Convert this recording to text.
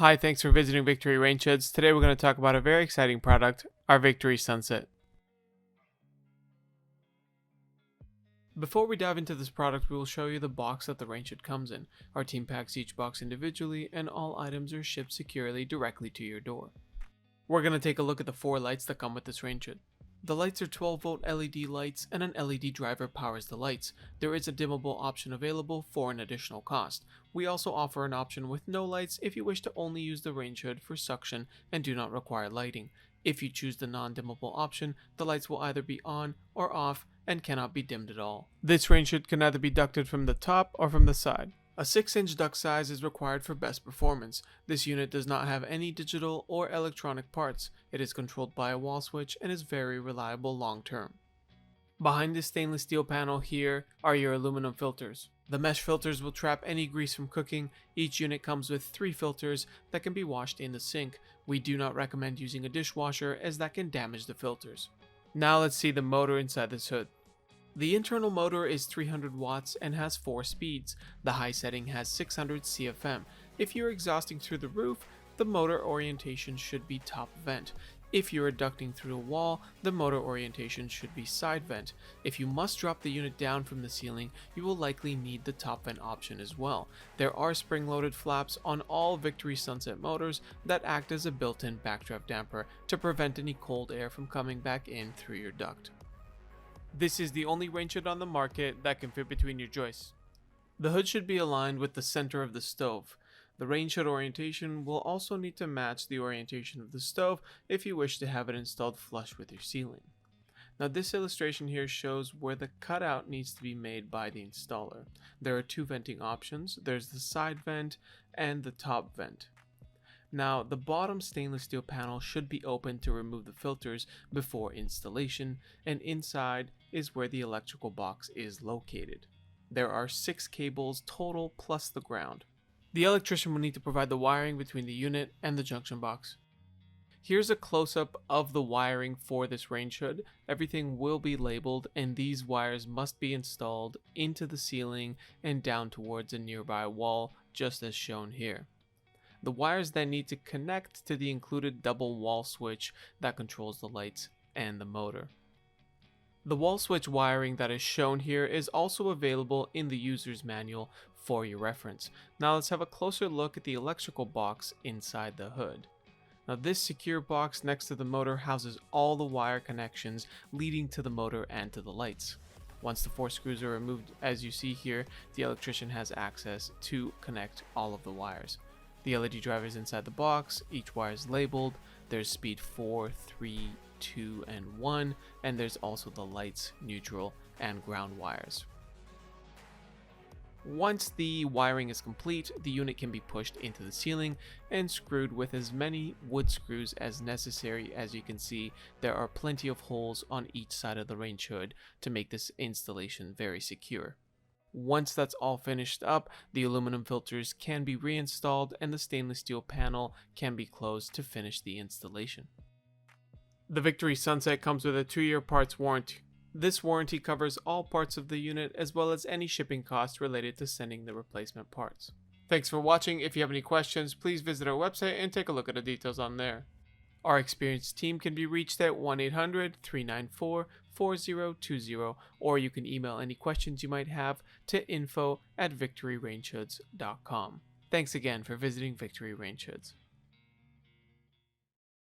Hi, thanks for visiting Victory Rain Sheds. Today we're going to talk about a very exciting product, our Victory Sunset. Before we dive into this product, we will show you the box that the rain shed comes in. Our team packs each box individually and all items are shipped securely directly to your door. We're going to take a look at the 4 lights that come with this rain shed. The lights are 12-volt LED lights and an LED driver powers the lights. There is a dimmable option available for an additional cost. We also offer an option with no lights if you wish to only use the rain shed for suction and do not require lighting. If you choose the non-dimmable option, the lights will either be on or off and cannot be dimmed at all. This rain shed can either be ducted from the top or from the side. A 6-inch duct size is required for best performance. This unit does not have any digital or electronic parts. It is controlled by a wall switch and is very reliable long term. Behind this stainless steel panel here are your aluminum filters. The mesh filters will trap any grease from cooking. Each unit comes with 3 filters that can be washed in the sink. We do not recommend using a dishwasher as that can damage the filters. Now let's see the motor inside this hood. The internal motor is 300 watts and has 4 speeds. The high setting has 600 CFM. If you're exhausting through the roof, the motor orientation should be top vent. If you are ducting through a wall, the motor orientation should be side vent. If you must drop the unit down from the ceiling, you will likely need the top vent option as well. There are spring-loaded flaps on all Victory Sunset motors that act as a built-in backdraft damper to prevent any cold air from coming back in through your duct. This is the only rain shed on the market that can fit between your joists. The hood should be aligned with the center of the stove. The rain shed orientation will also need to match the orientation of the stove if you wish to have it installed flush with your ceiling. Now this illustration here shows where the cutout needs to be made by the installer. There are 2 venting options. There's the side vent and the top vent. Now, the bottom stainless steel panel should be open to remove the filters before installation, and inside is where the electrical box is located. There are 6 cables total plus the ground. The electrician will need to provide the wiring between the unit and the junction box. Here's a close-up of the wiring for this rain shed. Everything will be labeled and these wires must be installed into the ceiling and down towards a nearby wall, just as shown here. The wires then need to connect to the included double wall switch that controls the lights and the motor. The wall switch wiring that is shown here is also available in the user's manual for your reference. Now let's have a closer look at the electrical box inside the hood. Now this secure box next to the motor houses all the wire connections leading to the motor and to the lights. Once the 4 screws are removed, as you see here, the electrician has access to connect all of the wires. The LED driver is inside the box, each wire is labeled, there's speed 4, 3, 2, and 1, and there's also the lights, neutral, and ground wires. Once the wiring is complete, the unit can be pushed into the ceiling and screwed with as many wood screws as necessary. As you can see, there are plenty of holes on each side of the rain shed to make this installation very secure. Once that's all finished up, the aluminum filters can be reinstalled and the stainless steel panel can be closed to finish the installation. The Victory Sunset comes with a 2-year parts warranty. This warranty covers all parts of the unit as well as any shipping costs related to sending the replacement parts. Thanks for watching. If you have any questions, please visit our website and take a look at the details on there. Our experienced team can be reached at 1-800-394-4020, or you can email any questions you might have to info@victoryrainsheds.com. Thanks again for visiting Victory Rain Sheds.